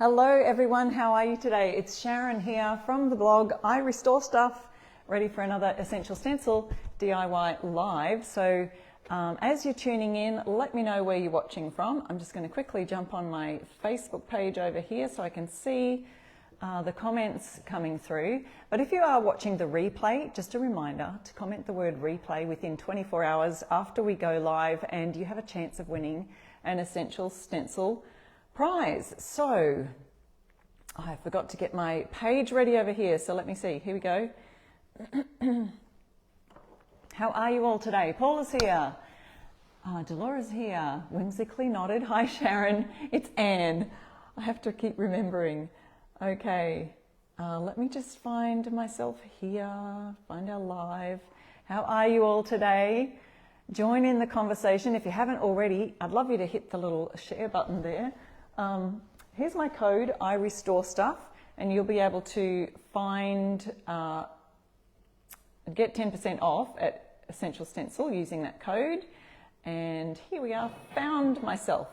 Hello everyone, how are you today? It's Sharon here from the blog I Restore Stuff, ready for another Essential Stencil DIY live. So as you're tuning in, let me know where you're watching from. I'm just going to quickly jump on my Facebook page over here so I can see the comments coming through. But if you are watching the replay, just a reminder to comment the word replay within 24 hours after we go live, and you have a chance of winning an Essential Stencil prize. So I forgot to get my page ready over here, so let me see. Here we go. How are you all today? Paul is here. Dolores here, whimsically nodded. Hi Sharon, it's Anne. I have to keep remembering. Okay, let me just find myself here, find our live. How are you all today? Join in the conversation. If you haven't already, I'd love you to hit the little share button there. Here's my code, I Restore Stuff, and you'll be able to get 10% off at Essential Stencil using that code. And here we are, found myself.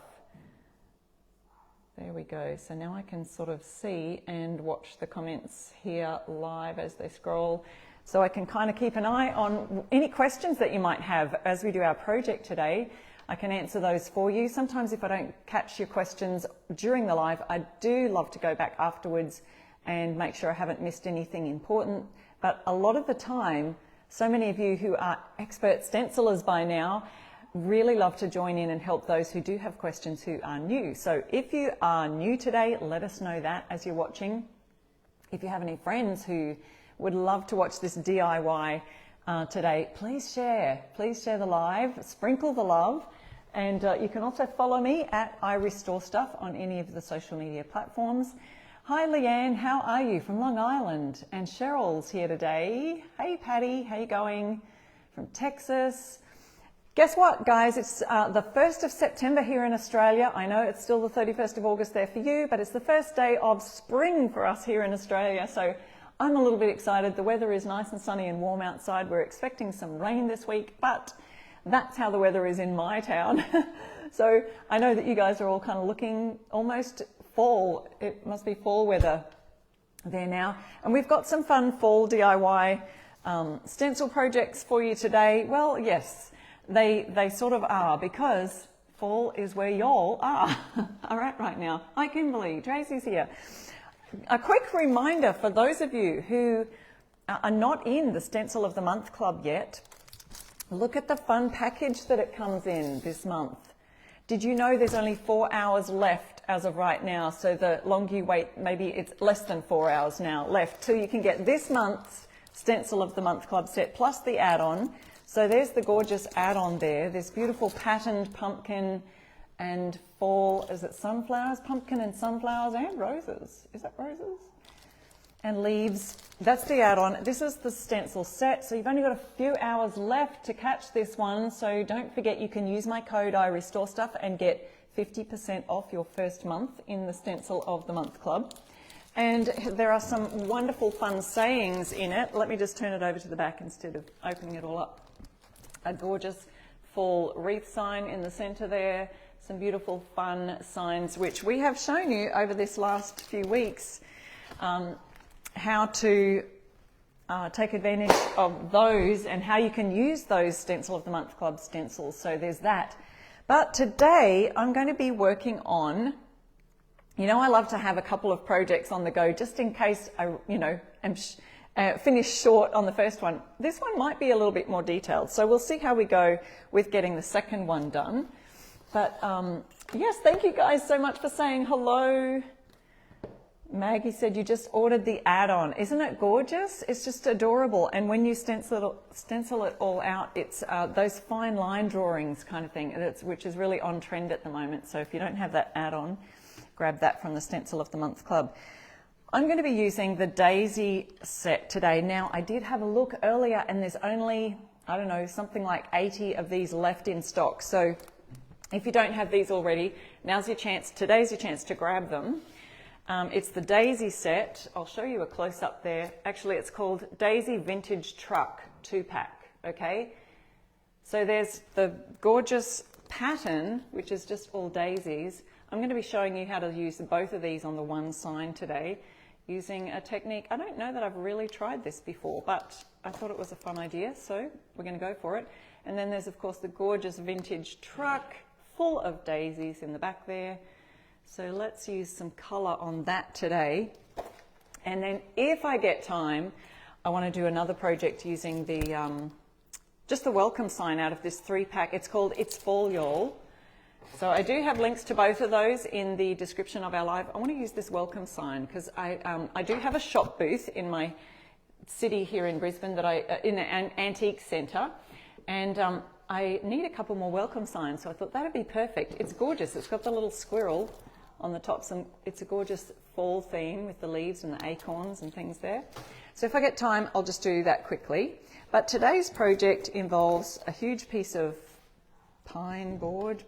There we go. So now I can sort of see and watch the comments here live as they scroll. So I can kind of keep an eye on any questions that you might have as we do our project today. I can answer those for you. Sometimes if I don't catch your questions during the live, I do love to go back afterwards and make sure I haven't missed anything important. But a lot of the time, so many of you who are expert stencilers by now really love to join in and help those who do have questions who are new. So if you are new today, let us know that as you're watching. If you have any friends who would love to watch this DIY today, please share the live, sprinkle the love. And you can also follow me at I Restore Stuff on any of the social media platforms. Hi Leanne, how are you from Long Island? And Cheryl's here today. Hey Patty, how you going? From Texas. Guess what guys, it's the 1st of September here in Australia. I know it's still the 31st of August there for you, but it's the first day of spring for us here in Australia. So I'm a little bit excited. The weather is nice and sunny and warm outside. We're expecting some rain this week, but that's how the weather is in my town. So I know that you guys are all kind of looking almost fall. It must be fall weather there now. And we've got some fun fall DIY stencil projects for you today. Well, yes, they sort of are, because fall is where y'all are. All right now. Hi Kimberly, Tracy's here. A quick reminder for those of you who are not in the Stencil of the Month Club yet, look at the fun package that it comes in this month. Did you know there's only 4 hours left as of right now? So the longer you wait, maybe it's less than 4 hours now left till you can get this month's Stencil of the Month Club set plus the add-on. So there's the gorgeous add-on there. This beautiful patterned pumpkin and fall, is it sunflowers? Pumpkin and sunflowers and roses. Is that roses? And leaves. That's the add-on. This is the stencil set, so you've only got a few hours left to catch this one. So don't forget, you can use my code I Restore Stuff and get 50% off your first month in the Stencil of the Month Club. And there are some wonderful fun sayings in it. Let me just turn it over to the back instead of opening it all up. A gorgeous fall wreath sign in the center there. Some beautiful fun signs which we have shown you over this last few weeks, how to take advantage of those and how you can use those Stencil of the Month Club stencils. So there's that. But today I'm going to be working on, I love to have a couple of projects on the go just in case I, am finish short on the first one. This one might be a little bit more detailed. So we'll see how we go with getting the second one done. But yes, thank you guys so much for saying hello. Maggie said you just ordered the add-on. Isn't it gorgeous? It's just adorable. And when you stencil it all out, it's those fine line drawings kind of thing, which is really on trend at the moment. So if you don't have that add-on, grab that from the Stencil of the Month Club. I'm going to be using the Daisy set today. Now, I did have a look earlier and there's only, I don't know, something like 80 of these left in stock. So if you don't have these already, today's your chance to grab them. It's the Daisy set. I'll show you a close-up there. Actually, it's called Daisy Vintage Truck 2-pack, okay? So there's the gorgeous pattern, which is just all daisies, I'm going to be showing you how to use both of these on the one sign today using a technique. I don't know that I've really tried this before, but I thought it was a fun idea, so we're going to go for it. And then there's, of course, the gorgeous vintage truck full of daisies in the back there. So let's use some colour on that today. And then if I get time, I want to do another project using the just the welcome sign out of this 3-pack. It's called It's Fall Y'all. So I do have links to both of those in the description of our live. I want to use this welcome sign because I do have a shop booth in my city here in Brisbane that in an antique centre, and I need a couple more welcome signs. So I thought that'd be perfect. It's gorgeous. It's got the little squirrel on the top. It's a gorgeous fall theme with the leaves and the acorns and things there. So if I get time, I'll just do that quickly. But today's project involves a huge piece of plywood.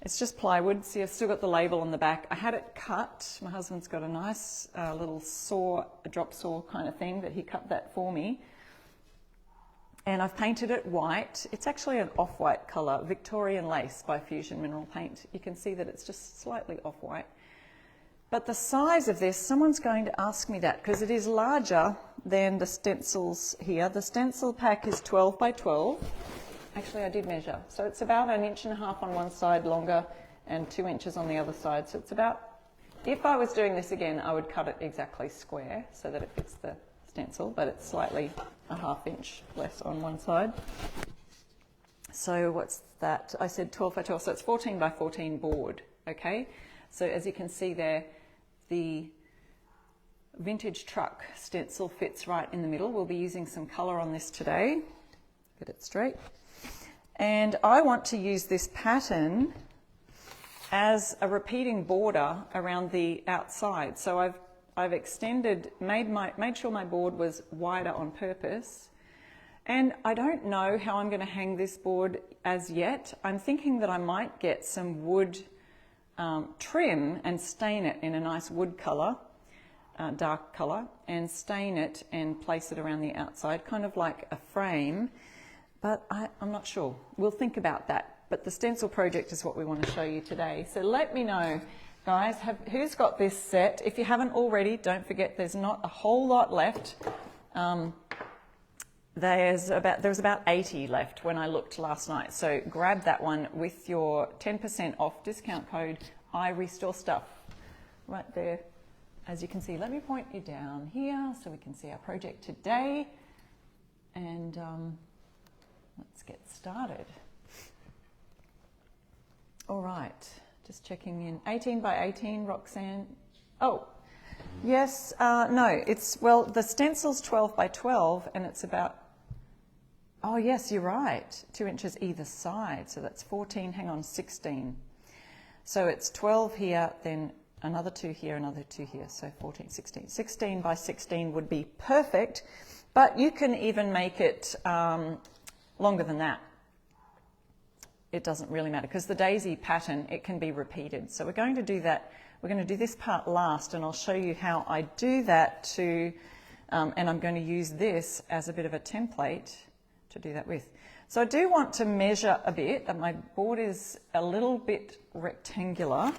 It's just plywood. See, I've still got the label on the back. I had it cut. My husband's got a nice little saw, a drop saw kind of thing that he cut that for me. And I've painted it white. It's actually an off-white colour, Victorian Lace by Fusion Mineral Paint. You can see that it's just slightly off-white. But the size of this, someone's going to ask me that because it is larger than the stencils here. The stencil pack is 12 by 12. Actually, I did measure. So it's about 1.5 inches on one side longer and 2 inches on the other side. So it's about, if I was doing this again, I would cut it exactly square so that it fits the stencil, but it's slightly 1/2 inch less on one side. So what's that? I said 12 by 12, so it's 14 by 14 board, okay? So as you can see there, the vintage truck stencil fits right in the middle. We'll be using some colour on this today. Get it straight. And I want to use this pattern as a repeating border around the outside. So I've extended, made sure my board was wider on purpose. And I don't know how I'm going to hang this board as yet. I'm thinking that I might get some wood trim and stain it in a nice wood colour, dark colour, and stain it and place it around the outside, kind of like a frame. But I'm not sure. We'll think about that. But the stencil project is what we want to show you today. So let me know, guys, who's got this set. If you haven't already, don't forget there's not a whole lot left. There's about 80 left when I looked last night. So grab that one with your 10% off discount code iRestoreStuff right there. As you can see, let me point you down here so we can see our project today. And let's get started. All right, just checking in. 18 by 18, Roxanne. Oh, yes, no, well, the stencil's 12 by 12 and it's about, oh yes, you're right, 2 inches either side. So that's 14, 16. So it's 12 here, then another 2 here, another 2 here. So 14, 16. 16 by 16 would be perfect, but you can even make it longer than that. It doesn't really matter because the daisy pattern, it can be repeated. So we're going to do that. We're going to do this part last and I'll show you how I do that too. And I'm going to use this as a bit of a template to do that with. So I do want to measure a bit. My board is a little bit rectangular.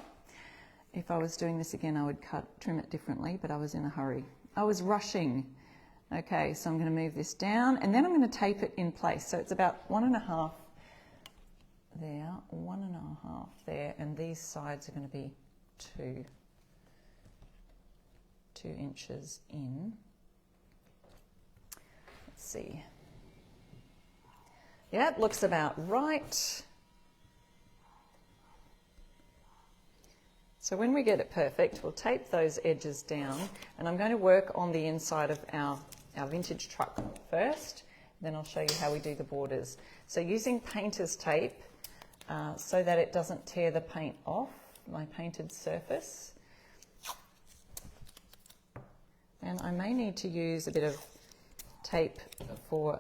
If I was doing this again, I would trim it differently, but I was in a hurry. I was rushing. Okay, so I'm going to move this down and then I'm going to tape it in place. So it's about 1.5 there, 1.5 there, and these sides are going to be 2 inches in. Let's see. Yeah, it looks about right. So when we get it perfect, we'll tape those edges down, and I'm going to work on the inside of our vintage truck first, then I'll show you how we do the borders. So using painter's tape, so that it doesn't tear the paint off my painted surface. And I may need to use a bit of tape for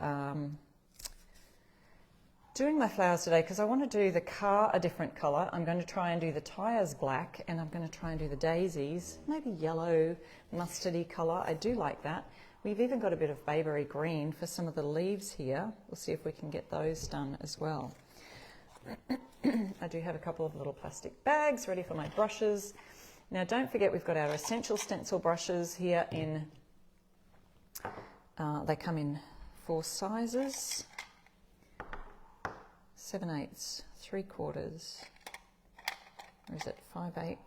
doing my flowers today because I want to do the car a different colour. I'm going to try and do the tyres black and I'm going to try and do the daisies, maybe yellow, mustardy colour. I do like that. We've even got a bit of bayberry green for some of the leaves here. We'll see if we can get those done as well. I do have a couple of little plastic bags ready for my brushes. Now don't forget we've got our Essential Stencil brushes here in, they come in 4 sizes, 7/8, 3/4, or is it 5/8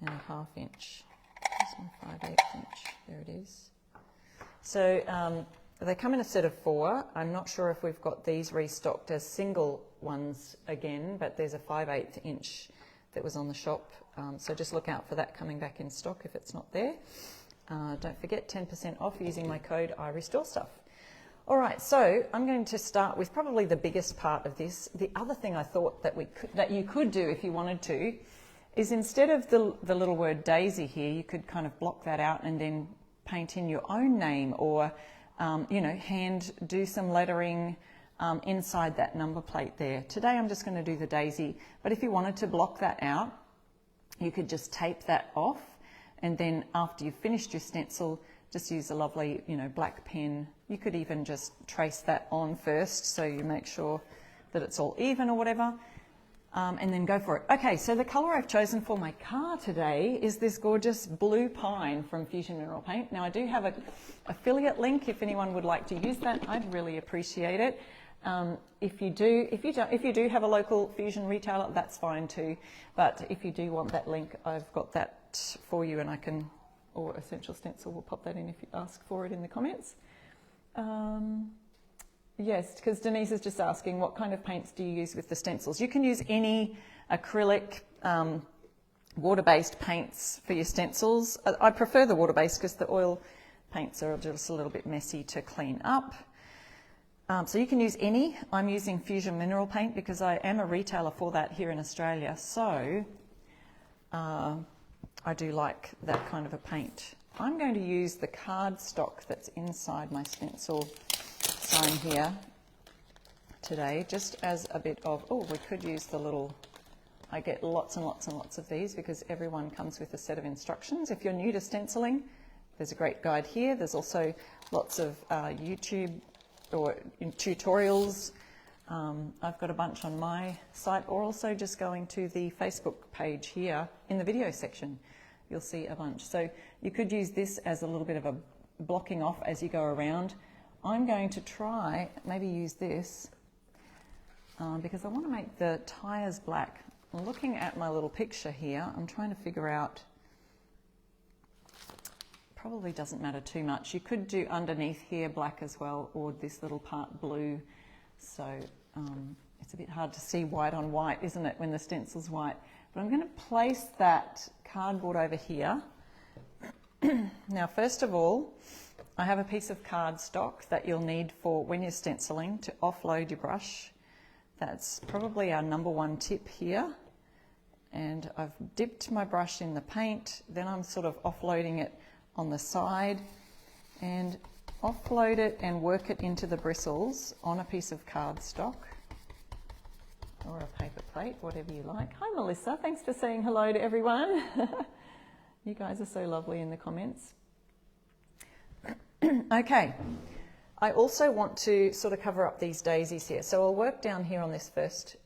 and a 1/2 inch. There's my 5/8 inch, there it is. So they come in a set of 4. I'm not sure if we've got these restocked as single ones again, but there's a 5/8 inch that was on the shop. So just look out for that coming back in stock if it's not there. Don't forget 10% off using my code iRestoreStuff. All right, so I'm going to start with probably the biggest part of this. The other thing I thought that you could do if you wanted to is instead of the little word Daisy here, you could kind of block that out and then paint in your own name, or hand do some lettering inside that number plate there. Today I'm just going to do the Daisy, but if you wanted to block that out, you could just tape that off, and then after you've finished your stencil, just use a lovely, black pen. You could even just trace that on first so you make sure that it's all even or whatever, and then go for it. Okay, so the colour I've chosen for my car today is this gorgeous blue pine from Fusion Mineral Paint. Now I do have an affiliate link if anyone would like to use that. I'd really appreciate it. If you do have a local Fusion retailer, that's fine too. But if you do want that link, I've got that for you, and I can, or Essential Stencil will pop that in if you ask for it in the comments. Yes, because Denise is just asking, what kind of paints do you use with the stencils? You can use any acrylic, water-based paints for your stencils. I prefer the water-based because the oil paints are just a little bit messy to clean up. So you can use any. I'm using Fusion Mineral Paint because I am a retailer for that here in Australia. So I do like that kind of a paint. I'm going to use the cardstock that's inside my stencil sign here today, just as a bit of, we could use the little, I get lots and lots and lots of these because everyone comes with a set of instructions. If you're new to stenciling, there's a great guide here. There's also lots of YouTube or tutorials. I've got a bunch on my site, or also just going to the Facebook page here in the video section, you'll see a bunch. So you could use this as a little bit of a blocking off as you go around. I'm going to try, maybe use this because I want to make the tyres black. Looking at my little picture here, I'm trying to figure out, probably doesn't matter too much. You could do underneath here black as well, or this little part blue. So it's a bit hard to see white on white, isn't it, when the stencil's white? But I'm going to place that cardboard over here. Now, first of all, I have a piece of cardstock that you'll need for when you're stenciling to offload your brush. That's probably our #1 tip here. And I've dipped my brush in the paint, then I'm sort of offloading it on the side, and offload it and work it into the bristles on a piece of cardstock or a paper plate, whatever you like. Hi Melissa, thanks for saying hello to everyone. You guys are so lovely in the comments. Okay, I also want to sort of cover up these daisies here. So I'll work down here on this first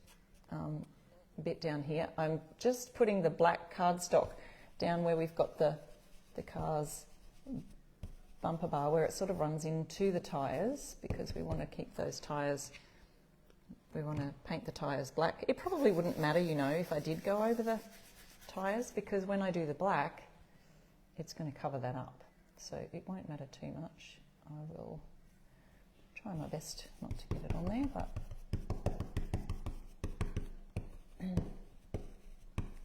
bit down here. I'm just putting the black cardstock down where we've got the car's bumper bar, where it sort of runs into the tyres, because we want to keep those tyres, we want to paint the tyres black. It probably wouldn't matter, if I did go over the tyres, because when I do the black, it's going to cover that up. So it won't matter too much. I will try my best not to get it on there, but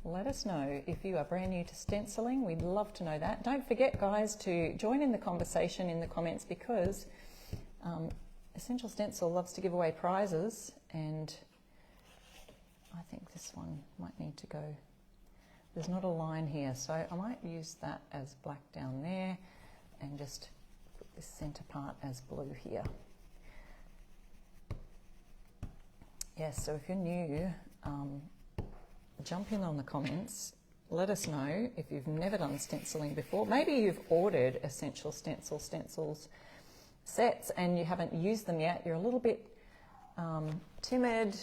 let us know if you are brand new to stenciling. We'd love to know that. Don't forget, guys, to join in the conversation in the comments, because Essential Stencil loves to give away prizes, and I think this one might need to go. There's not a line here, so I might use that as black down there and just put this centre part as blue here. Yes, so if you're new, jump in on the comments. Let us know if you've never done stenciling before. Maybe you've ordered Essential stencils sets and you haven't used them yet. You're a little bit timid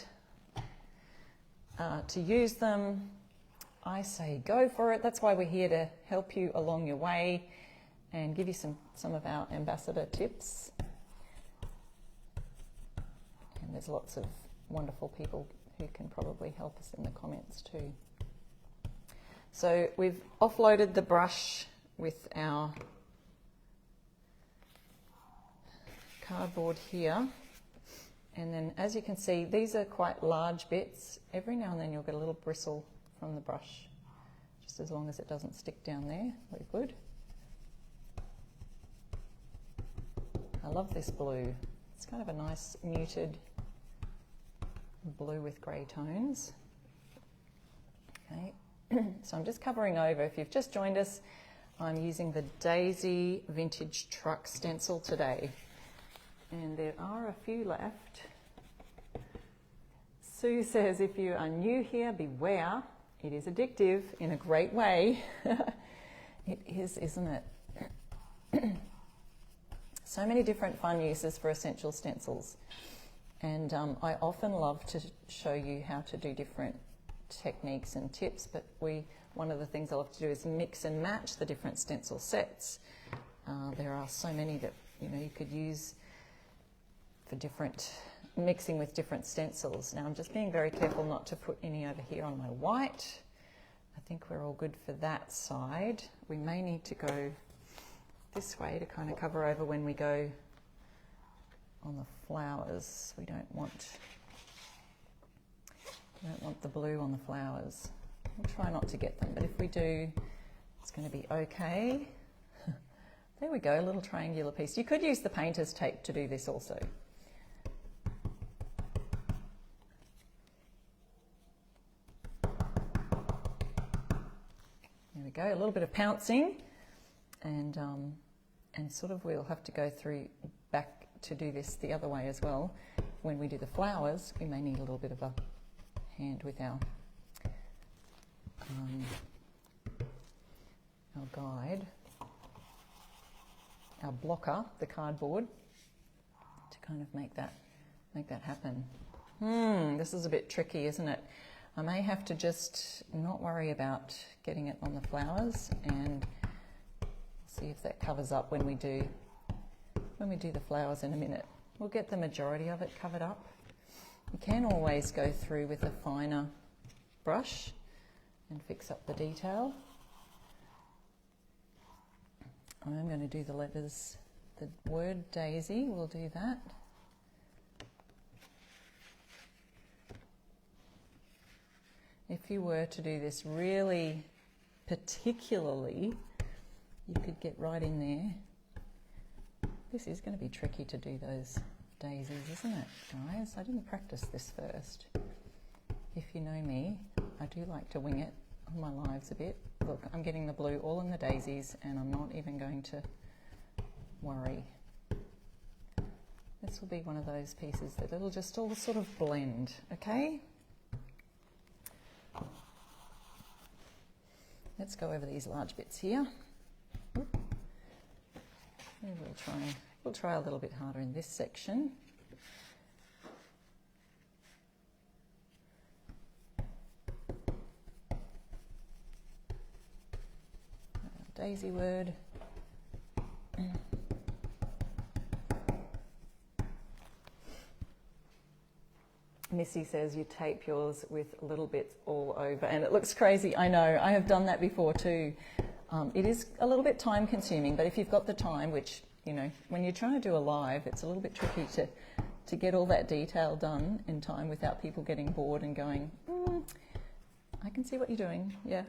to use them, I say go for it. That's why we're here, to help you along your way and give you some of our ambassador tips. And there's lots of wonderful people who can probably help us in the comments too. So we've offloaded the brush with our cardboard here. And then, as you can see, these are quite large bits. Every now and then you'll get a little bristle from the brush, just as long as it doesn't stick down there. We're good. I love this blue. It's kind of a nice muted blue with grey tones. Okay, so I'm just covering over. If you've just joined us, I'm using the Daisy Vintage Truck Stencil today. And there are a few left. Sue says, if you are new here, beware. It is addictive in a great way. It is, isn't it? So many different fun uses for essential stencils. And I often love to show you how to do different techniques and tips, but one of the things I love to do is mix and match the different stencil sets. There are so many that you could use for different mixing with different stencils. Now I'm just being very careful not to put any over here on my white. I think we're all good for that side. We may need to go this way to kind of cover over when we go on the flowers. We don't want the blue on the flowers. We'll try not to get them, but if we do, it's going to be okay. There we go, a little triangular piece. You could use the painter's tape to do this also. There we go, a little bit of pouncing, and sort of we'll have to go through back to do this the other way as well. When we do the flowers, we may need a little bit of a hand with our guide, our blocker, the cardboard, to kind of make that happen. This is a bit tricky, isn't it? I may have to just not worry about getting it on the flowers and see if that covers up when we do the flowers in a minute. We'll get the majority of it covered up. You can always go through with a finer brush and fix up the detail. I'm going to do the letters, the word Daisy, we'll do that. If you were to do this really particularly, you could get right in there. This is going to be tricky to do those daisies, isn't it, guys? I didn't practice this first. If you know me, I do like to wing it on my lives a bit. Look, I'm getting the blue all in the daisies and I'm not even going to worry. This will be one of those pieces that it'll just all sort of blend, okay? Let's go over these large bits here. We'll try a little bit harder in this section. Daisy word. Missy says you tape yours with little bits all over and it looks crazy. I know, I have done that before too. It is a little bit time consuming, but if you've got the time, which, when you're trying to do a live, it's a little bit tricky to get all that detail done in time without people getting bored and going, I can see what you're doing, yeah.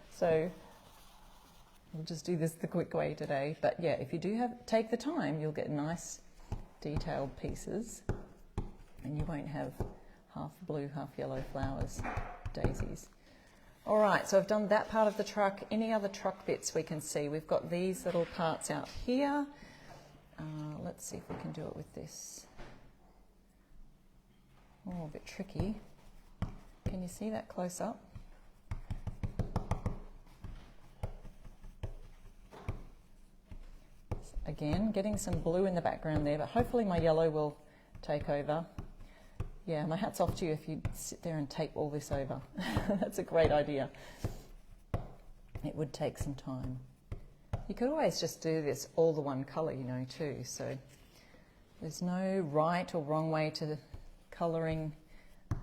So we'll just do this the quick way today. But yeah, if you do take the time, you'll get nice detailed pieces and you won't have half blue, half yellow flowers, daisies. All right, so I've done that part of the truck. Any other truck bits we can see? We've got these little parts out here. Let's see if we can do it with this. Oh, a bit tricky. Can you see that close up? Again, getting some blue in the background there, but hopefully my yellow will take over. Yeah, my hat's off to you if you sit there and tape all this over. That's a great idea. It would take some time. You could always just do this all the one colour, you know, too. So there's no right or wrong way to colouring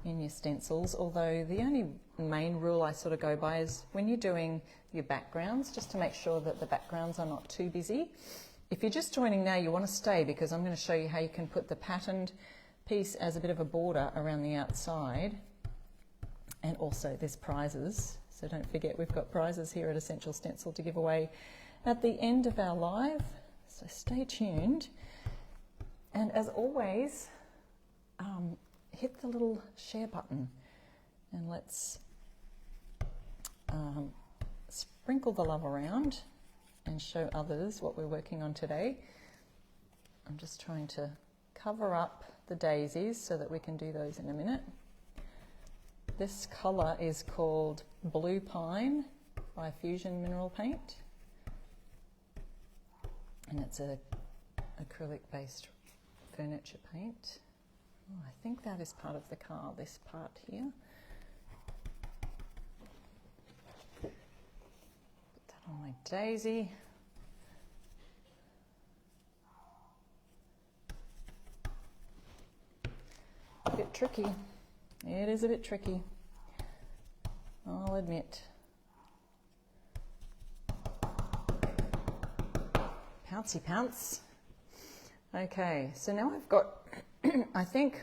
in your stencils, although the only main rule I sort of go by is when you're doing your backgrounds, just to make sure that the backgrounds are not too busy. If you're just joining now, you want to stay, because I'm going to show you how you can put the patterned piece as a bit of a border around the outside. And also there's prizes, so don't forget we've got prizes here at Essential Stencil to give away at the end of our live, so stay tuned. And as always, hit the little share button and let's sprinkle the love around and show others what we're working on today. I'm just trying to cover up the daisies so that we can do those in a minute. This colour is called Blue Pine by Fusion Mineral Paint, and it's a acrylic based furniture paint. Oh, I think that is part of the car, this part here. Put that on my daisy. A bit tricky. It is a bit tricky, I'll admit. Pouncy pounce. Okay, so now I've got, I think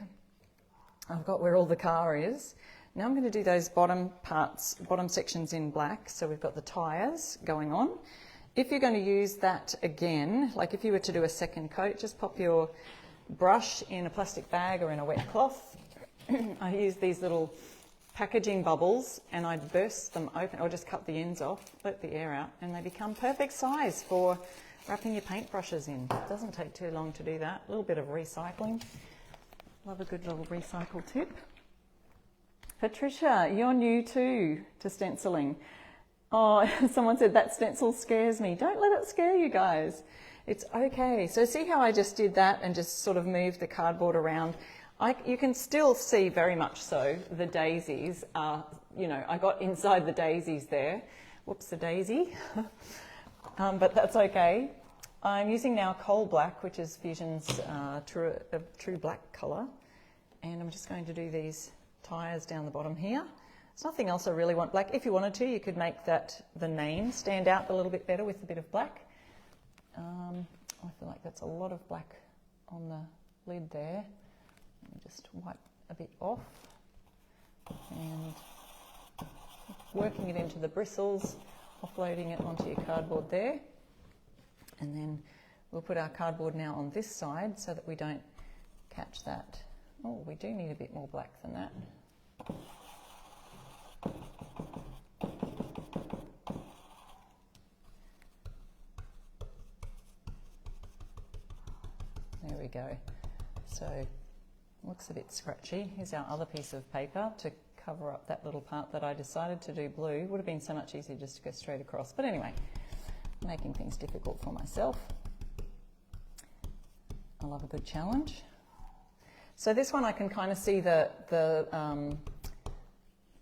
I've got where all the car is. Now I'm going to do those bottom parts, bottom sections in black. So we've got the tyres going on. If you're going to use that again, like if you were to do a second coat, just pop your brush in a plastic bag or in a wet cloth. I use these little packaging bubbles and I burst them open, or just cut the ends off, let the air out, and they become perfect size for wrapping your paintbrushes in. It doesn't take too long to do that. A little bit of recycling. Love a good little recycle tip. Patricia, you're new too to stenciling. Oh, someone said that stencil scares me. Don't let it scare you guys. It's okay. So see how I just did that and just sort of moved the cardboard around? You can still see very much so the daisies are, you know, I got inside the daisies there. Whoops, a daisy. But that's okay. I'm using now coal black, which is Fusion's true black colour. And I'm just going to do these tyres down the bottom here. There's nothing else I really want black. If you wanted to, you could make the name stand out a little bit better with a bit of black. I feel like that's a lot of black on the lid there. Let me just wipe a bit off. And working it into the bristles, offloading it onto your cardboard there. And then we'll put our cardboard now on this side so that we don't catch that. Oh, we do need a bit more black than that. There we go. So, looks a bit scratchy. Here's our other piece of paper to cover up that little part that I decided to do blue. Would have been so much easier just to go straight across. But anyway, making things difficult for myself. I love a good challenge. So this one I can kind of see the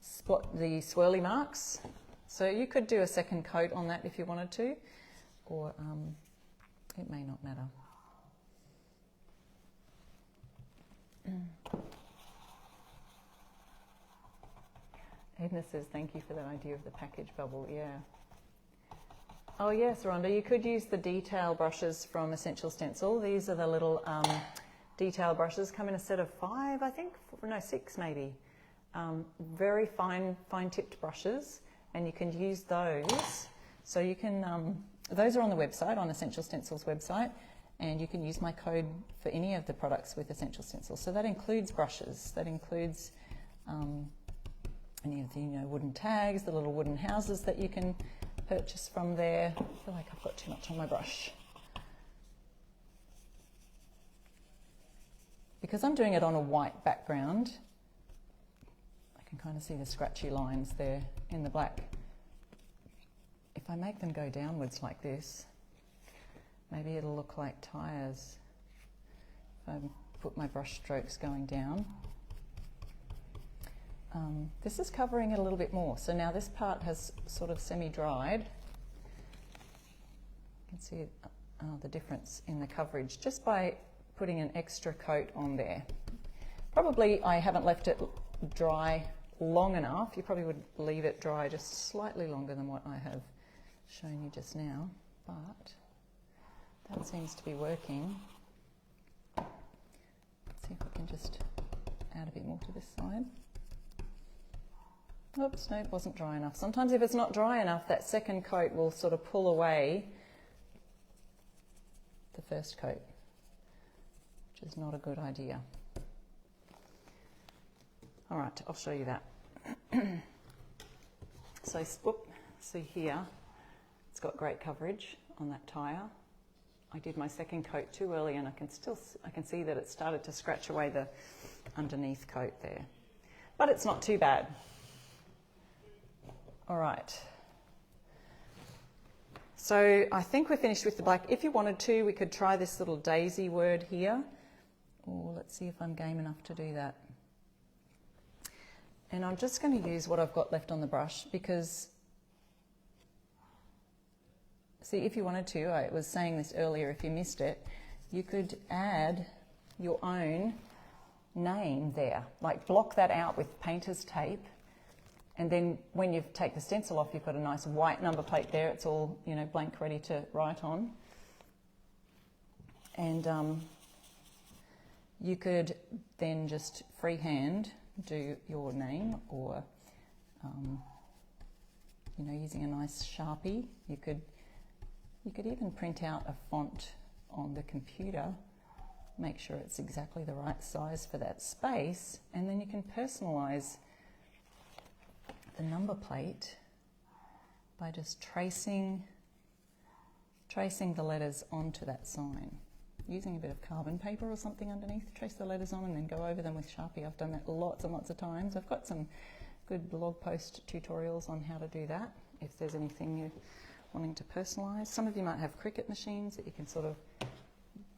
swirly marks. So you could do a second coat on that if you wanted to, or it may not matter. Edna says, thank you for that idea of the package bubble, yeah. Oh yes, Rhonda, you could use the detail brushes from Essential Stencil. These are the little detail brushes, come in a set of 5, I think, no, 6 maybe. Very fine tipped brushes, and you can use those. So you can, those are on the website, on Essential Stencil's website, and you can use my code for any of the products with Essential Stencil. So that includes brushes, that includes any of the wooden tags, the little wooden houses that you can purchase from there. I feel like I've got too much on my brush. Because I'm doing it on a white background, I can kind of see the scratchy lines there in the black. If I make them go downwards like this, maybe it'll look like tyres. If I put my brush strokes going down. this is covering it a little bit more. So now this part has sort of semi-dried. You can see the difference in the coverage just by putting an extra coat on there. Probably I haven't left it dry long enough. You probably would leave it dry just slightly longer than what I have shown you just now, but that seems to be working. Let's see if we can just add a bit more to this side. Oops, no, it wasn't dry enough. Sometimes if it's not dry enough, that second coat will sort of pull away the first coat, which is not a good idea. All right, I'll show you that. So, see here, it's got great coverage on that tire. I did my second coat too early, and I can see that it started to scratch away the underneath coat there, but it's not too bad. All right. So I think we're finished with the black. If you wanted to, we could try this little daisy word here. Oh, let's see if I'm game enough to do that. And I'm just going to use what I've got left on the brush because, see, if you wanted to, I was saying this earlier, if you missed it, you could add your own name there, like block that out with painter's tape. And then when you take the stencil off, you've got a nice white number plate there. It's all, you know, blank, ready to write on. And you could then just freehand do your name, or, you know, using a nice Sharpie. You could even print out a font on the computer, make sure it's exactly the right size for that space, and then you can personalize the number plate by just tracing the letters onto that sign. Using a bit of carbon paper or something underneath, trace the letters on and then go over them with Sharpie. I've done that lots and lots of times. I've got some good blog post tutorials on how to do that, if there's anything you're wanting to personalise. Some of you might have Cricut machines that you can sort of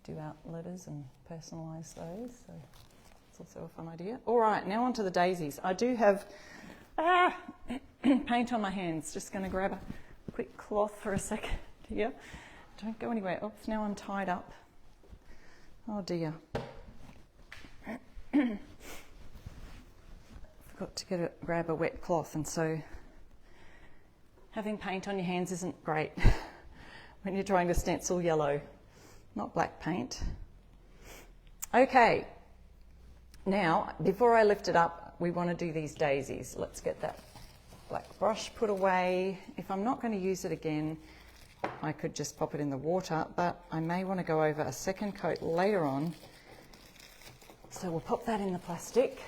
do out letters and personalise those, so it's also a fun idea. All right, now on to the daisies. I do have paint on my hands. Just going to grab a quick cloth for a second here. Don't go anywhere. Oops, now I'm tied up. Oh dear. Forgot to grab a wet cloth, and so having paint on your hands isn't great when you're trying to stencil yellow, not black paint. Okay, now before I lift it up, we want to do these daisies. Let's get that black brush put away. If I'm not going to use it again, I could just pop it in the water, but I may want to go over a second coat later on. So we'll pop that in the plastic.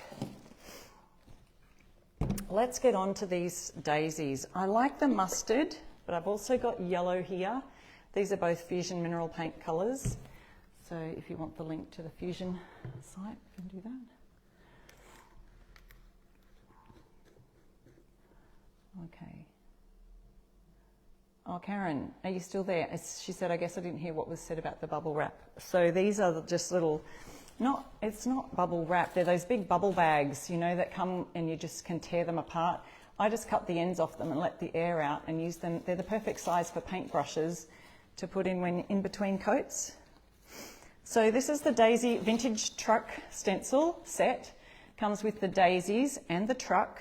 Let's get on to these daisies. I like the mustard, but I've also got yellow here. These are both Fusion Mineral Paint colours. So if you want the link to the Fusion site, you can do that. Okay. Oh, Karen, are you still there? She said, I guess I didn't hear what was said about the bubble wrap. So these are just little, it's not bubble wrap. They're those big bubble bags, you know, that come and you just can tear them apart. I just cut the ends off them and let the air out and use them. They're the perfect size for paintbrushes to put in when in between coats. So this is the Daisy Vintage Truck Stencil set. Comes with the daisies and the truck,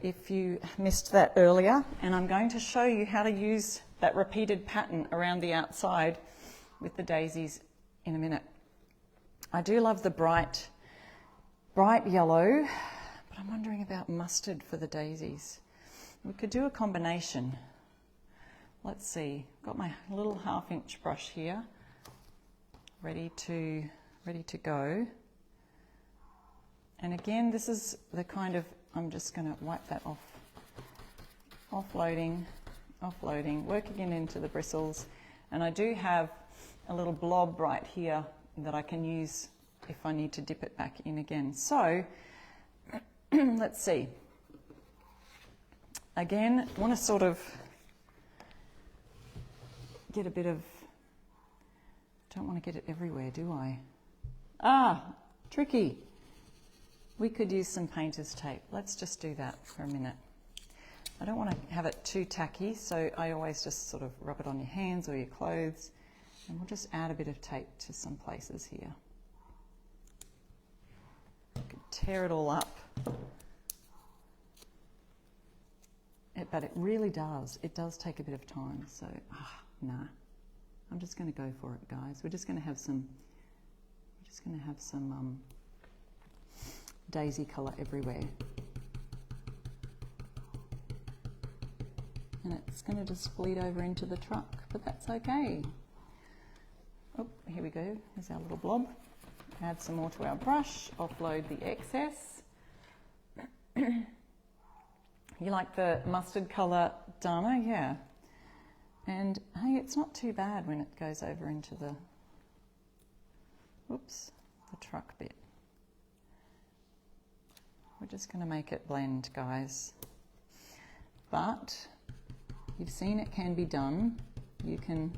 if you missed that earlier, and I'm going to show you how to use that repeated pattern around the outside with the daisies in a minute. I do love the bright yellow, but I'm wondering about mustard for the daisies. We could do a combination. Let's see, got my little 1/2-inch brush here, ready to go. And again, this is the kind of, I'm just going to wipe that off. Offloading, working it into the bristles. And I do have a little blob right here that I can use if I need to dip it back in again. So, let's see. Again, I want to sort of get a bit of, don't want to get it everywhere, do I? Ah, tricky. we could use some painter's tape. Let's just do that for a minute. I don't want to have it too tacky, so I always just sort of rub it on your hands or your clothes, and we'll just add a bit of tape to some places here. You can tear it all up. But it really does. It does take a bit of time, so nah. I'm just going to go for it, guys. We're just going to have some daisy colour everywhere. And it's going to just bleed over into the truck, but that's okay. Oh, here we go. There's our little blob. Add some more to our brush, offload the excess. You like the mustard colour, Dana? Yeah. And hey, it's not too bad when it goes over into the, whoops, the truck bit. We're just going to make it blend, guys. But you've seen it can be done. You can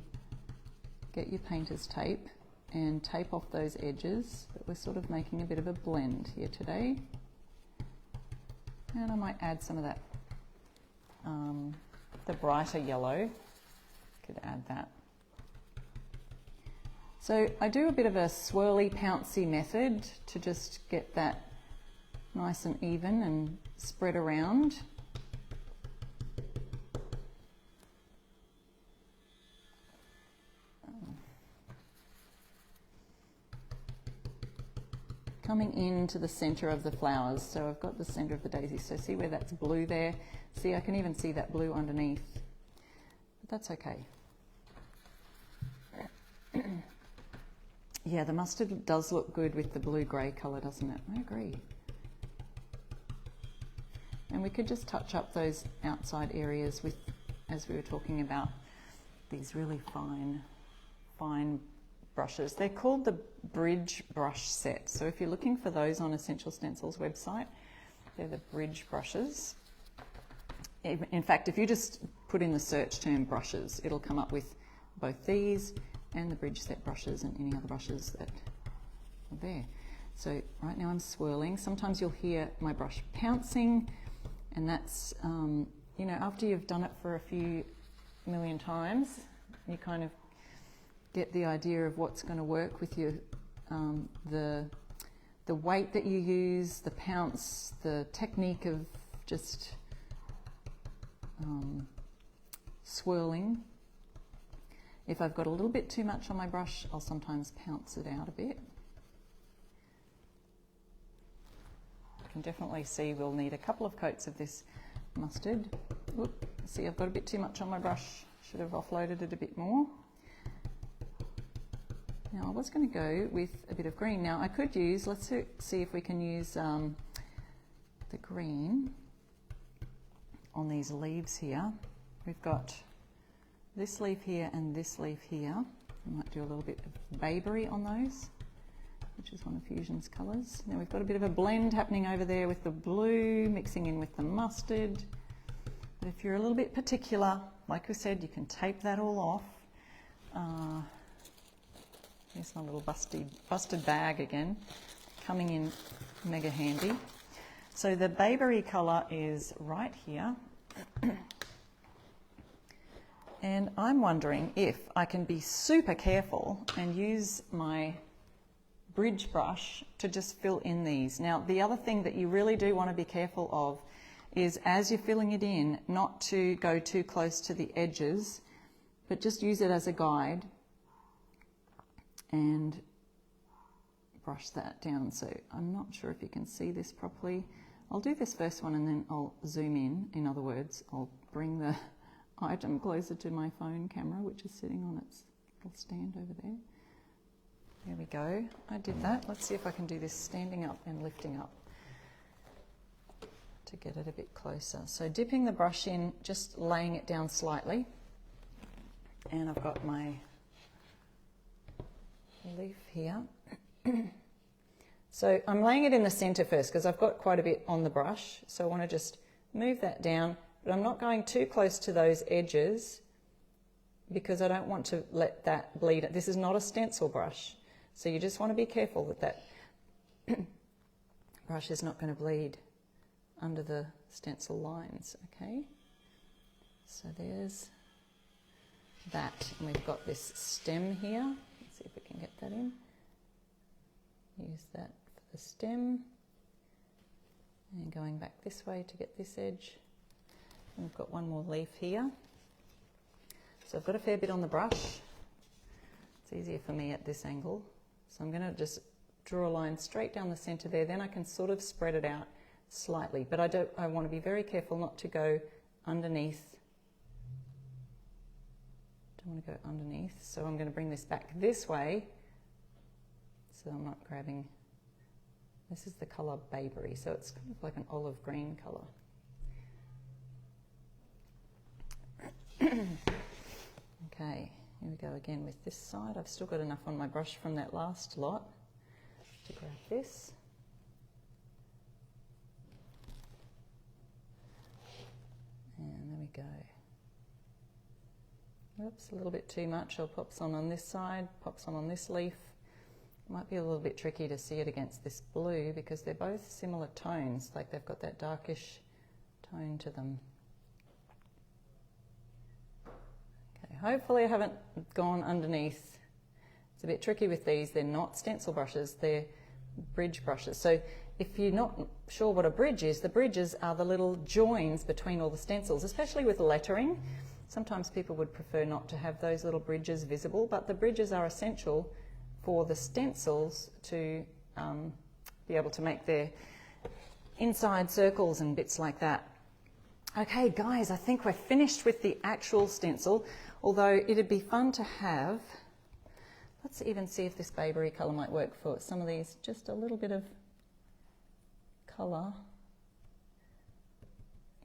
get your painter's tape and tape off those edges, but we're sort of making a bit of a blend here today. And I might add some of that, the brighter yellow. Could add that. So I do a bit of a swirly, pouncy method to just get that nice and even and spread around. Coming into the center of the flowers. So I've got the center of the daisy. So see where that's blue there? See, I can even see that blue underneath. But that's okay. Yeah, the mustard does look good with the blue-grey colour, doesn't it? I agree. And we could just touch up those outside areas with, as we were talking about, these really fine brushes. They're called the bridge brush set. So if you're looking for those on Essential Stencil's website, they're the bridge brushes. In fact, if you just put in the search term brushes, it'll come up with both these and the bridge set brushes and any other brushes that are there. So right now I'm swirling. Sometimes you'll hear my brush pouncing, and that's, you know, after you've done it for a few million times, you kind of get the idea of what's going to work with your, the weight that you use, the pounce, the technique of just swirling. If I've got a little bit too much on my brush, I'll sometimes pounce it out a bit. You can definitely see we'll need a couple of coats of this mustard. Oop, see, I've got a bit too much on my brush. Should have offloaded it a bit more. Now I was going to go with a bit of green. Now I could use, let's see if we can use the green on these leaves here. We've got this leaf here and this leaf here. I might do a little bit of Bayberry on those, which is one of Fusion's colours. Now we've got a bit of a blend happening over there with the blue mixing in with the mustard. But if you're a little bit particular, like we said, you can tape that all off. Here's my little busted bag again, coming in mega handy. So the Bayberry colour is right here. And I'm wondering if I can be super careful and use my bridge brush to just fill in these. Now, the other thing that you really do want to be careful of is as you're filling it in, not to go too close to the edges, but just use it as a guide and brush that down. So I'm not sure if you can see this properly. I'll do this first one and then I'll zoom in. In other words, I'll bring the item closer to my phone camera, which is sitting on its little stand over there. There we go. I did that. Let's see if I can do this standing up and lifting up to get it a bit closer. So dipping the brush in, just laying it down slightly. And I've got my leaf here. So I'm laying it in the center first because I've got quite a bit on the brush. So I want to just move that down, but I'm not going too close to those edges because I don't want to let that bleed. This is not a stencil brush. So you just want to be careful with that. brush is not going to bleed under the stencil lines, okay? So there's that, and we've got this stem here. Let's see if we can get that in. Use that for the stem. And going back this way to get this edge. And we've got one more leaf here. So I've got a fair bit on the brush. It's easier for me at this angle. So I'm going to just draw a line straight down the center there. Then I can sort of spread it out slightly. But I want to be very careful not to go underneath. Don't want to go underneath. So I'm going to bring this back this way. So I'm not grabbing. This is the color Bayberry. So it's kind of like an olive green color. Okay, here we go again with this side. I've still got enough on my brush from that last lot to grab this. And there we go. Oops, a little bit too much. I'll pop some on this side, pop some on this leaf. Might be a little bit tricky to see it against this blue because they're both similar tones, like they've got that darkish tone to them. Okay, hopefully I haven't gone underneath. It's a bit tricky with these. They're not stencil brushes, they're bridge brushes. So if you're not sure what a bridge is, the bridges are the little joins between all the stencils, especially with lettering. Sometimes people would prefer not to have those little bridges visible, but the bridges are essential for the stencils to be able to make their inside circles and bits like that. Okay guys, I think we're finished with the actual stencil, although it'd be fun to have, let's even see if this Bayberry colour might work for some of these, just a little bit of colour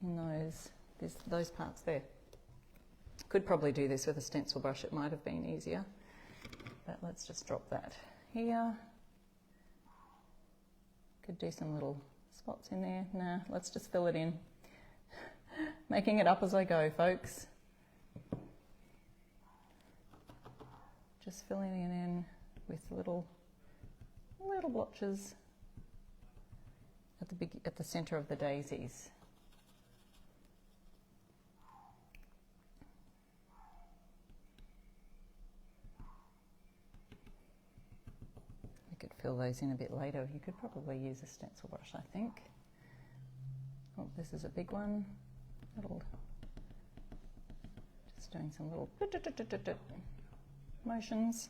in those parts there. Could probably do this with a stencil brush, it might have been easier. But let's just drop that here. Could do some little spots in there. Nah, let's just fill it in. Making it up as I go, folks. Just filling it in with little blotches at the center of the daisies. Could fill those in a bit later. You could probably use a stencil brush, I think. Oh, this is a big one. Just doing some little motions.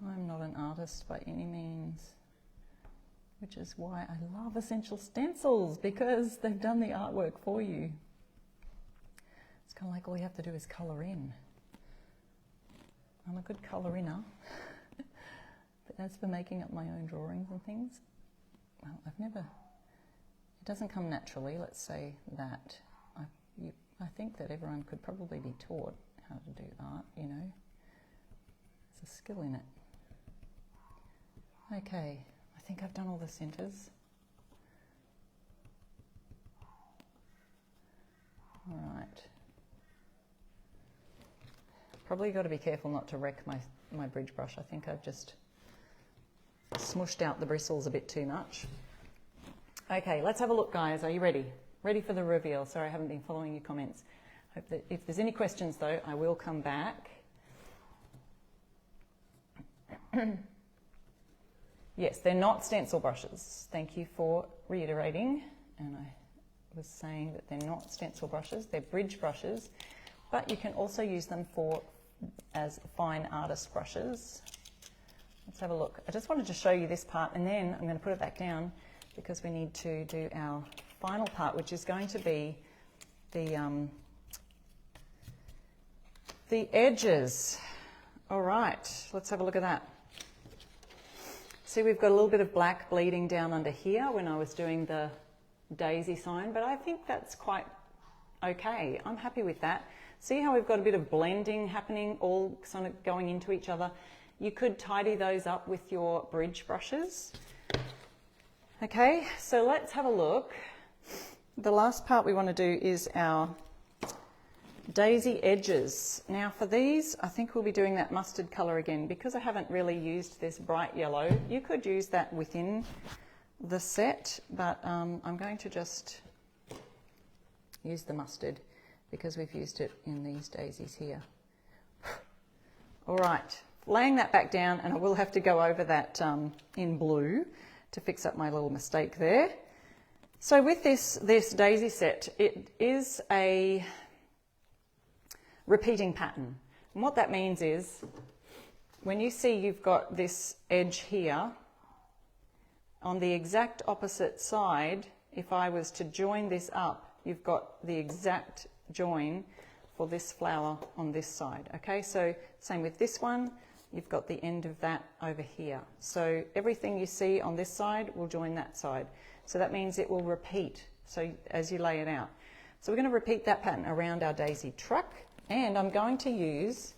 I'm not an artist by any means, which is why I love Essential Stencils, because they've done the artwork for you. It's kind of like all you have to do is colour in. I'm a good colour-inner. But as for making up my own drawings and things, well, it doesn't come naturally, let's say that. I think that everyone could probably be taught how to do art, you know. There's a skill in it. Okay, I think I've done all the centres. All right. Probably got to be careful not to wreck my bridge brush. I think I've just smushed out the bristles a bit too much. Okay, let's have a look, guys. Are you ready? Ready for the reveal? Sorry, I haven't been following your comments. Hope that if there's any questions, though, I will come back. Yes, they're not stencil brushes. Thank you for reiterating. And I was saying that they're not stencil brushes. They're bridge brushes, but you can also use them as fine artist brushes. Let's have a look. I just wanted to show you this part, and then I'm going to put it back down because we need to do our final part, which is going to be the edges. All right, let's have a look at that. See, we've got a little bit of black bleeding down under here when I was doing the daisy sign, but I think that's quite okay. I'm happy with that. See how we've got a bit of blending happening, all sort of going into each other. You could tidy those up with your bridge brushes. Okay, so let's have a look. The last part we want to do is our daisy edges. Now for these, I think we'll be doing that mustard colour again because I haven't really used this bright yellow. You could use that within the set, but I'm going to just use the mustard because we've used it in these daisies here. All right, laying that back down, and I will have to go over that in blue to fix up my little mistake there. So with this daisy set, it is a repeating pattern. And what that means is when you see you've got this edge here, on the exact opposite side, if I was to join this up, you've got the exact join for this flower on this side. Okay, so same with this one, you've got the end of that over here. So everything you see on this side will join that side. So that means it will repeat, so as you lay it out. So we're going to repeat that pattern around our daisy truck, and I'm going to use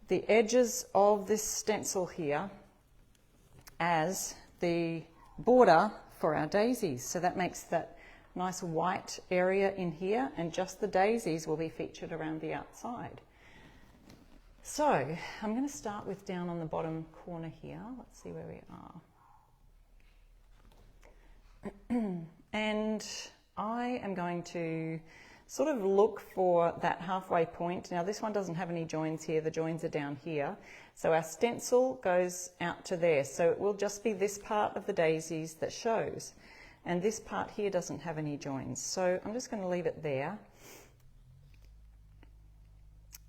the edges of this stencil here as the border for our daisies. So that makes that nice white area in here, and just the daisies will be featured around the outside. So I'm going to start with down on the bottom corner here. Let's see where we are. And I am going to sort of look for that halfway point. Now this one doesn't have any joins here, the joins are down here. So our stencil goes out to there. So it will just be this part of the daisies that shows. And this part here doesn't have any joins. So I'm just going to leave it there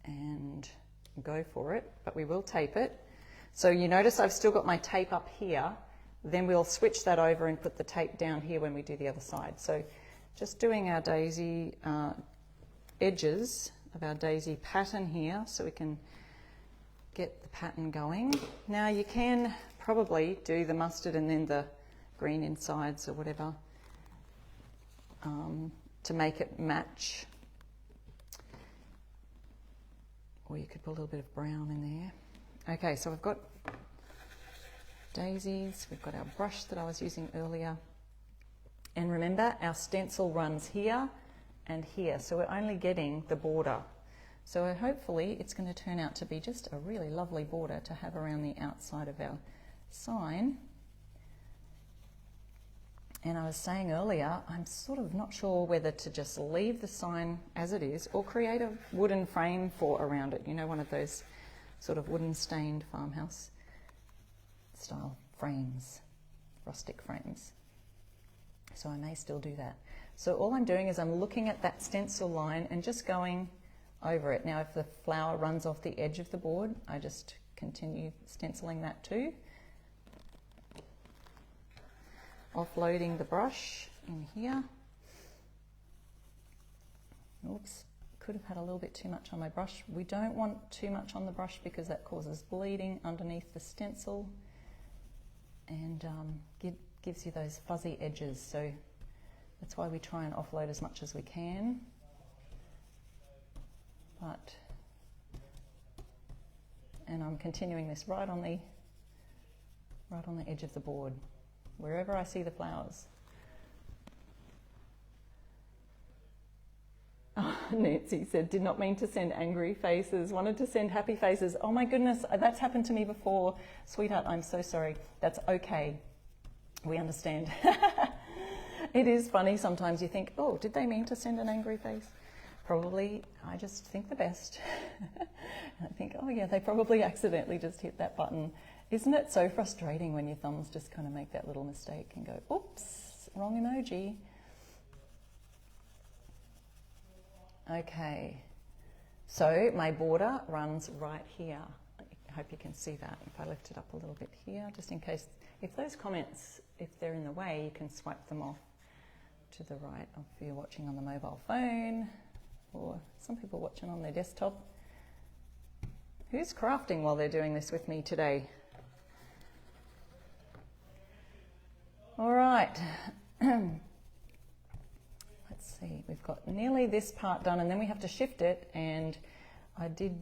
and go for it, but we will tape it. So you notice I've still got my tape up here. Then we'll switch that over and put the tape down here when we do the other side. So just doing our daisy edges of our daisy pattern here so we can get the pattern going. Now you can probably do the mustard and then the green insides or whatever to make it match. Or you could put a little bit of brown in there. Okay, so we've got daisies, we've got our brush that I was using earlier, and remember our stencil runs here and here, so we're only getting the border. So hopefully it's going to turn out to be just a really lovely border to have around the outside of our sign. And I was saying earlier, I'm sort of not sure whether to just leave the sign as it is or create a wooden frame for around it, you know, one of those sort of wooden stained farmhouse style frames, rustic frames. So I may still do that. So all I'm doing is I'm looking at that stencil line and just going over it. Now if the flower runs off the edge of the board, I just continue stenciling that too. Offloading the brush in here. Oops, could have had a little bit too much on my brush. We don't want too much on the brush because that causes bleeding underneath the stencil and gives you those fuzzy edges. So that's why we try and offload as much as we can. And I'm continuing this right on the edge of the board, wherever I see the flowers. Oh, Nancy said, did not mean to send angry faces, wanted to send happy faces. Oh my goodness, that's happened to me before. Sweetheart, I'm so sorry. That's okay. We understand. It is funny sometimes you think, oh, did they mean to send an angry face? Probably, I just think the best. And I think, oh yeah, they probably accidentally just hit that button. Isn't it so frustrating when your thumbs just kind of make that little mistake and go, oops, wrong emoji. Okay, so my border runs right here. I hope you can see that. If I lift it up a little bit here, just in case, if those comments, if they're in the way, you can swipe them off to the right if you're watching on the mobile phone, or some people watching on their desktop. Who's crafting while they're doing this with me today? All right. Let's see, we've got nearly this part done and then we have to shift it, and I did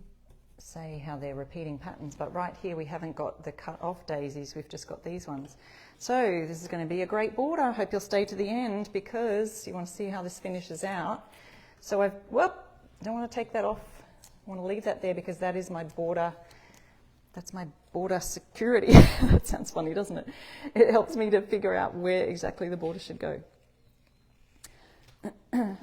say how they're repeating patterns, but right here we haven't got the cut off daisies, we've just got these ones. So this is going to be a great border. I hope you'll stay to the end because you want to see how this finishes out. So don't want to take that off. I want to leave that there because that is my border. That's my border security. That sounds funny, doesn't it? It helps me to figure out where exactly the border should go.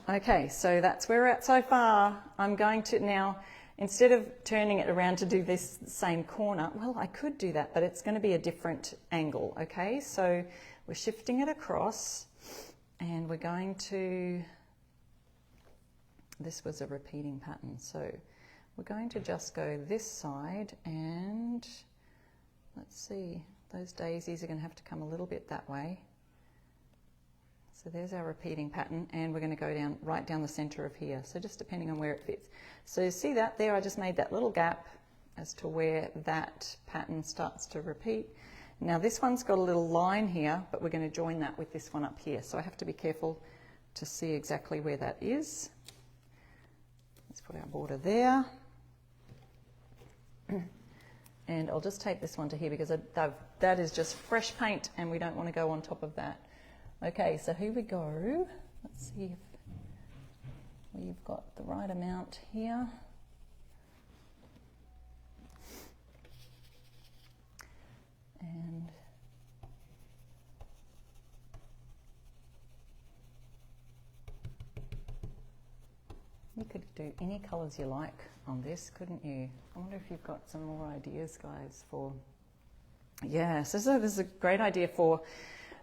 Okay, so that's where we're at so far. I'm going to now, instead of turning it around to do this same corner, well, I could do that, but it's going to be a different angle, okay? So we're shifting it across, and we're going to, this was a repeating pattern, so we're going to just go this side, and let's see, those daisies are going to have to come a little bit that way. So there's our repeating pattern, and we're going to go down right down the center of here. So just depending on where it fits. So you see that there, I just made that little gap as to where that pattern starts to repeat. Now this one's got a little line here, but we're going to join that with this one up here. So I have to be careful to see exactly where that is. Let's put our border there. And I'll just take this one to here because that is just fresh paint and we don't want to go on top of that. Okay, so here we go. Let's see if we've got the right amount here. And you could do any colours you like on this, couldn't you? I wonder if you've got some more ideas, guys, for... Yeah, so this is a great idea for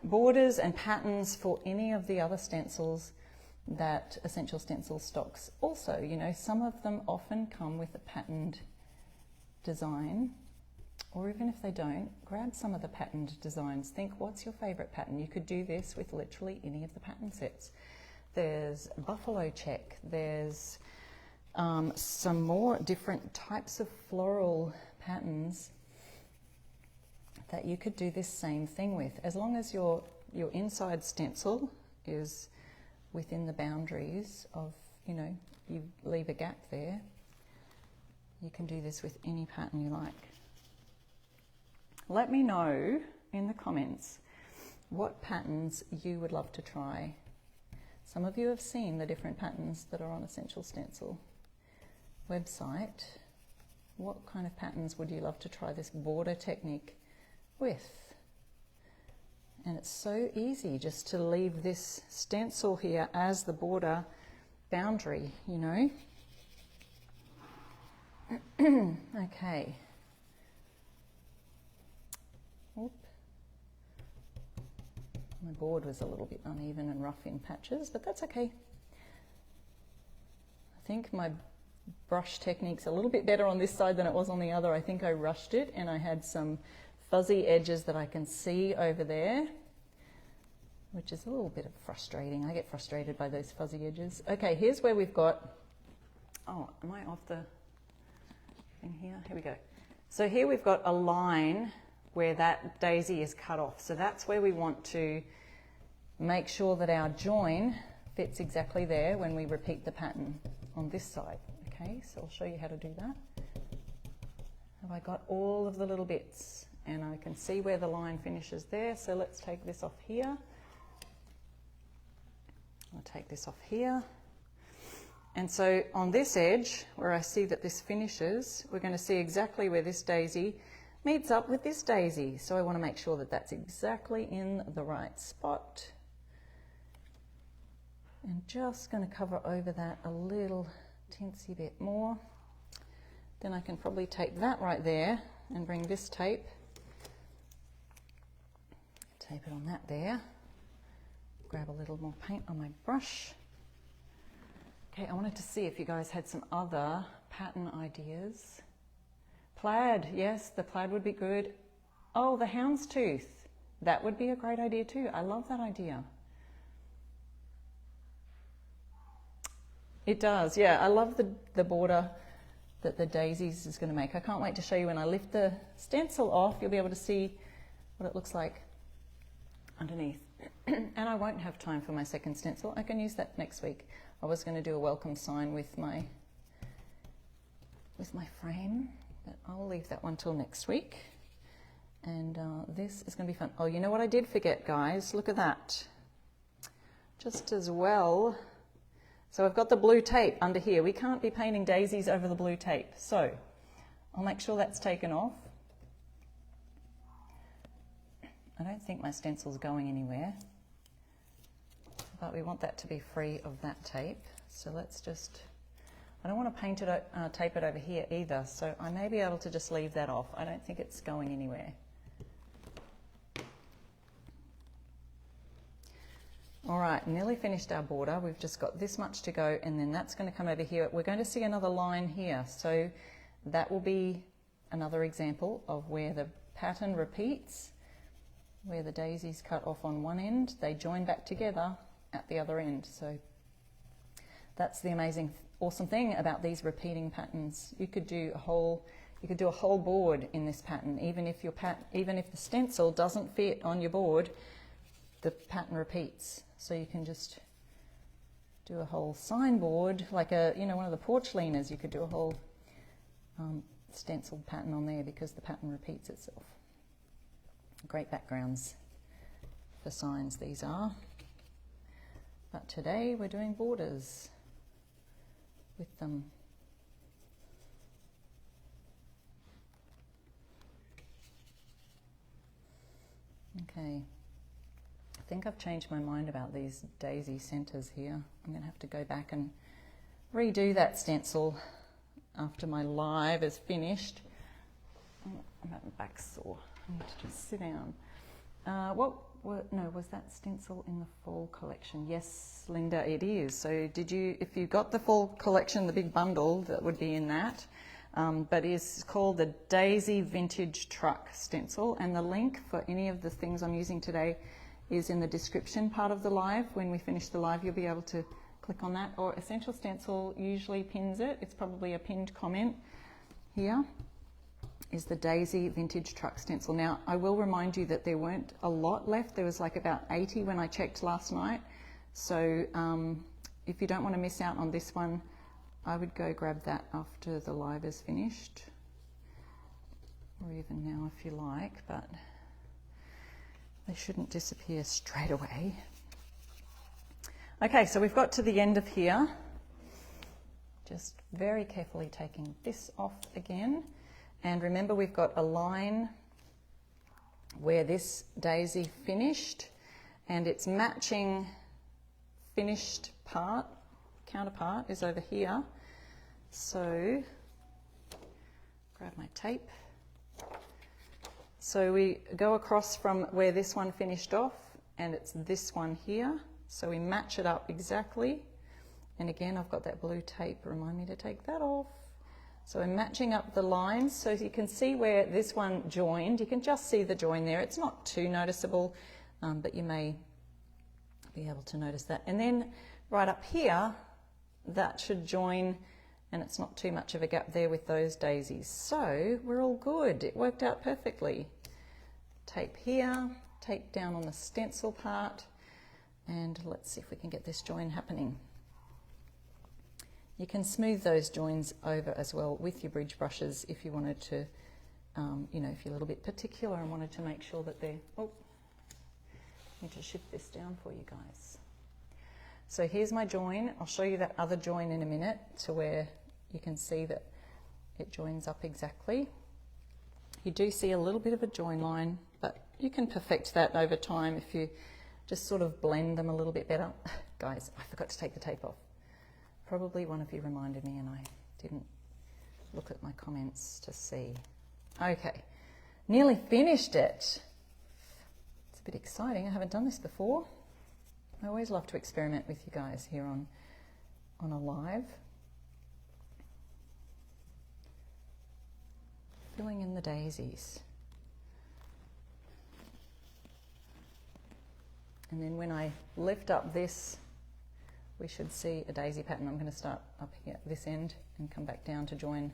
borders and patterns for any of the other stencils that Essential Stencil stocks. Also, you know, some of them often come with a patterned design, or even if they don't, grab some of the patterned designs. Think, what's your favorite pattern? You could do this with literally any of the pattern sets. There's buffalo check, there's some more different types of floral patterns that you could do this same thing with, as long as your inside stencil is within the boundaries of, you know, you leave a gap there. You can do this with any pattern you like. Let me know in the comments what patterns you would love to try. Some of you have seen the different patterns that are on Essential Stencil website. What kind of patterns would you love to try this border technique with? And it's so easy just to leave this stencil here as the border boundary, you know. Okay. Oop. My board was a little bit uneven and rough in patches, but that's okay. I think my brush technique's a little bit better on this side than it was on the other. I think I rushed it and I had some fuzzy edges that I can see over there, which is a little bit frustrating. I get frustrated by those fuzzy edges. Okay, here's where we've got, oh, am I off the thing here? Here we go. So here we've got a line where that daisy is cut off. So that's where we want to make sure that our join fits exactly there when we repeat the pattern on this side. Okay, so I'll show you how to do that. Have I got all of the little bits? And I can see where the line finishes there. So let's take this off here. I'll take this off here. And so on this edge, where I see that this finishes, we're going to see exactly where this daisy meets up with this daisy. So I want to make sure that that's exactly in the right spot. And just going to cover over that a little teensy bit more. Then I can probably take that right there and bring this tape it on that there. Grab a little more paint on my brush. Okay, I wanted to see if you guys had some other pattern ideas. Plaid, yes, the plaid would be good. Oh, the houndstooth. That would be a great idea too. I love that idea. It does, yeah. I love the border that the daisies is going to make. I can't wait to show you when I lift the stencil off. You'll be able to see what it looks like underneath. And I won't have time for my second stencil. I can use that next week. I was going to do a welcome sign with my frame, but I'll leave that one till next week. And this is going to be fun. Oh, you know what I did forget, guys? Look at that. Just as well So I've got the blue tape under here. We can't be painting daisies over the blue tape. So I'll make sure that's taken off. I don't think my stencil's going anywhere, but we want that to be free of that tape. So let's just, I don't want to paint it, tape it over here either, so I may be able to just leave that off. I don't think it's going anywhere. All right, nearly finished our border. We've just got this much to go, and then that's going to come over here. We're going to see another line here, so that will be another example of where the pattern repeats, where the daisies cut off on one end, they join back together at the other end. So that's the amazing, awesome thing about these repeating patterns. You could do a whole board in this pattern, even if the stencil doesn't fit on your board, the pattern repeats. So you can just do a whole signboard, like one of the porch leaners. You could do a whole stenciled pattern on there because the pattern repeats itself. Great backgrounds for signs these are. But today we're doing borders with them. Okay. I think I've changed my mind about these daisy centers here. I'm going to have to go back and redo that stencil after my live is finished. I'm having back sore. I need to just sit down. Was that stencil in the fall collection? Yes, Linda, it is. So if you got the fall collection, the big bundle, that would be in that. But it's called the Daisy Vintage Truck Stencil, and the link for any of the things I'm using today is in the description part of the live. When we finish the live, you'll be able to click on that, or Essential Stencil usually pins it. It's probably a pinned comment here. Is the Daisy Vintage Truck Stencil. Now, I will remind you that there weren't a lot left. There was like about 80 when I checked last night. So if you don't want to miss out on this one, I would go grab that after the live is finished, or even now if you like, but they shouldn't disappear straight away. Okay, so we've got to the end of here. Just very carefully taking this off again. And remember, we've got a line where this daisy finished, and its matching finished counterpart is over here. So grab my tape. So we go across from where this one finished off, and it's this one here. So we match it up exactly. And again, I've got that blue tape. Remind me to take that off. So we're matching up the lines, so you can see where this one joined. You can just see the join there. It's not too noticeable, but you may be able to notice that. And then right up here, that should join, and it's not too much of a gap there with those daisies. So we're all good. It worked out perfectly. Tape here, tape down on the stencil part, and let's see if we can get this join happening. You can smooth those joins over as well with your bridge brushes if you wanted to, if you're a little bit particular and wanted to make sure that they're, I need to shift this down for you guys. So here's my join. I'll show you that other join in a minute to where you can see that it joins up exactly. You do see a little bit of a join line, but you can perfect that over time if you just sort of blend them a little bit better. Guys, I forgot to take the tape off. Probably one of you reminded me and I didn't look at my comments to see. Okay, nearly finished it. It's a bit exciting. I haven't done this before. I always love to experiment with you guys here on a live. Filling in the daisies. And then when I lift up this, we should see a daisy pattern. I'm going to start up here at this end and come back down to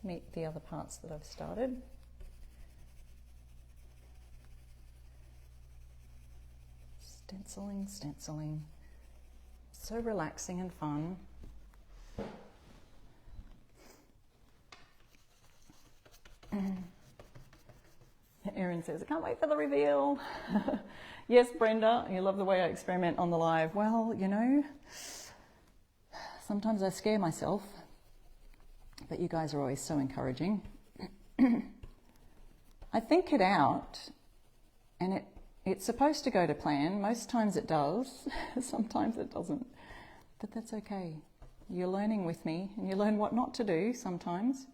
meet the other parts that I've started. Stenciling, stenciling. So relaxing and fun. Erin says, I can't wait for the reveal. Yes, Brenda, you love the way I experiment on the live. Well, Sometimes I scare myself, but you guys are always so encouraging. I think it out, and it's supposed to go to plan. Most times it does, sometimes it doesn't, but that's okay. You're learning with me, and you learn what not to do sometimes.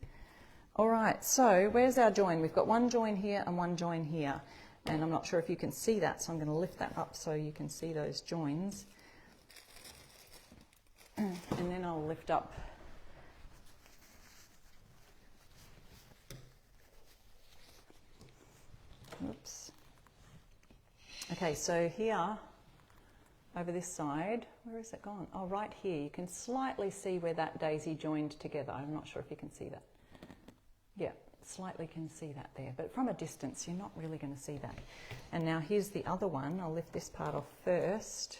All right, so where's our join? We've got one join here and one join here, and I'm not sure if you can see that, so I'm going to lift that up so you can see those joins. And then I'll lift up oops. Okay, so here, over this side, where is it gone? Oh, right here. You can slightly see where that daisy joined together. I'm not sure if you can see that. Yeah, slightly can see that there. But from a distance, you're not really going to see that. And now here's the other one. I'll lift this part off first.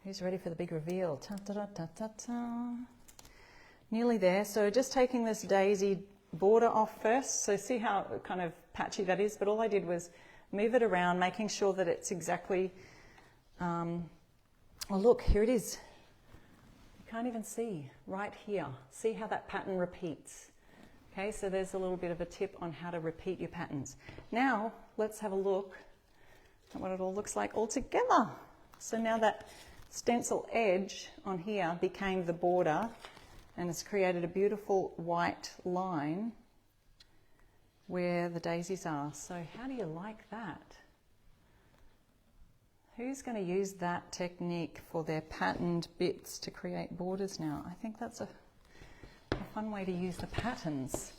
Who's ready for the big reveal? Ta-ta-ta-ta-ta-ta. Nearly there. So just taking this daisy border off first. So see how kind of patchy that is? But all I did was move it around, making sure that it's exactly, oh look, here it is. You can't even see right here. See how that pattern repeats. Okay, so there's a little bit of a tip on how to repeat your patterns. Now, let's have a look at what it all looks like all together. So now that stencil edge on here became the border, and it's created a beautiful white line where the daisies are. So how do you like that? Who's going to use that technique for their patterned bits to create borders now? I think that's a fun way to use the patterns.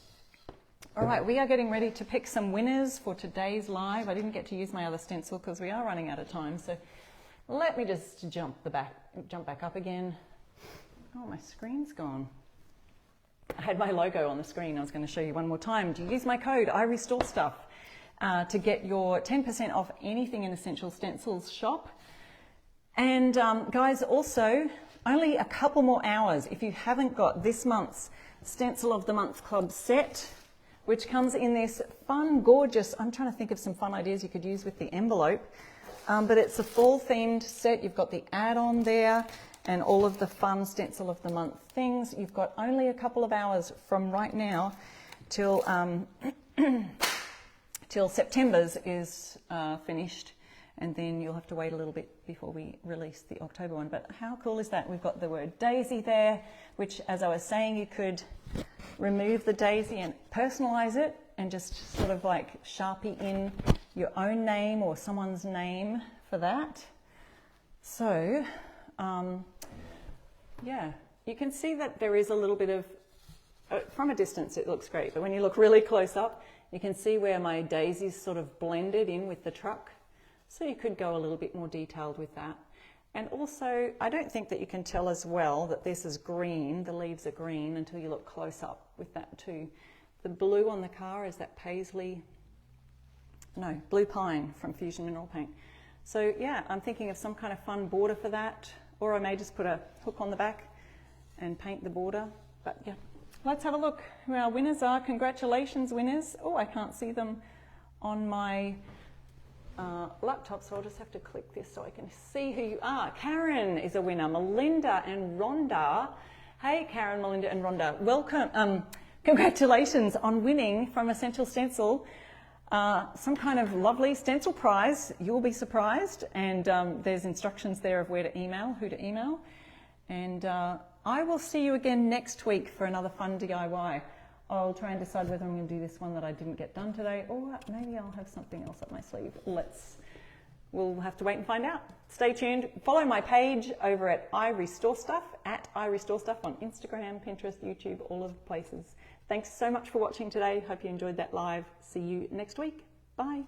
All right, we are getting ready to pick some winners for today's live. I didn't get to use my other stencil because we are running out of time. So let me just jump back up again. Oh, my screen's gone. I had my logo on the screen. I was going to show you one more time. Do you use my code, IRestoreStuff, to get your 10% off anything in Essential Stencil's shop. And guys, also, only a couple more hours if you haven't got this month's Stencil of the Month Club set, which comes in this fun, gorgeous, I'm trying to think of some fun ideas you could use with the envelope, but it's a fall-themed set. You've got the add-on there, and all of the fun Stencil of the Month things. You've got only a couple of hours from right now till till September's is finished, and then you'll have to wait a little bit before we release the October one. But how cool is that? We've got the word daisy there, which, as I was saying, you could remove the daisy and personalize it and just sort of like Sharpie in your own name or someone's name for that. So yeah, you can see that there is a little bit of, from a distance it looks great, but when you look really close up, you can see where my daisies sort of blended in with the truck. So you could go a little bit more detailed with that. And also, I don't think that you can tell as well that this is green, the leaves are green, until you look close up with that too. The blue on the car is that blue pine from Fusion Mineral Paint. So yeah, I'm thinking of some kind of fun border for that, or I may just put a hook on the back and paint the border. But yeah, let's have a look who our winners are. Congratulations, winners. Oh, I can't see them on my laptop, so I'll just have to click this so I can see who you are. Karen is a winner. Melinda and Rhonda. Hey, Karen, Melinda and Rhonda. Welcome. Congratulations on winning from Essential Stencil some kind of lovely stencil prize. You'll be surprised, and there's instructions there of where to email, who to email. And I will see you again next week for another fun DIY. I'll try and decide whether I'm going to do this one that I didn't get done today, or maybe I'll have something else up my sleeve. We'll have to wait and find out. Stay tuned. Follow my page over at iRestoreStuff, at iRestoreStuff on Instagram, Pinterest, YouTube, all of the places. Thanks so much for watching today. Hope you enjoyed that live. See you next week. Bye.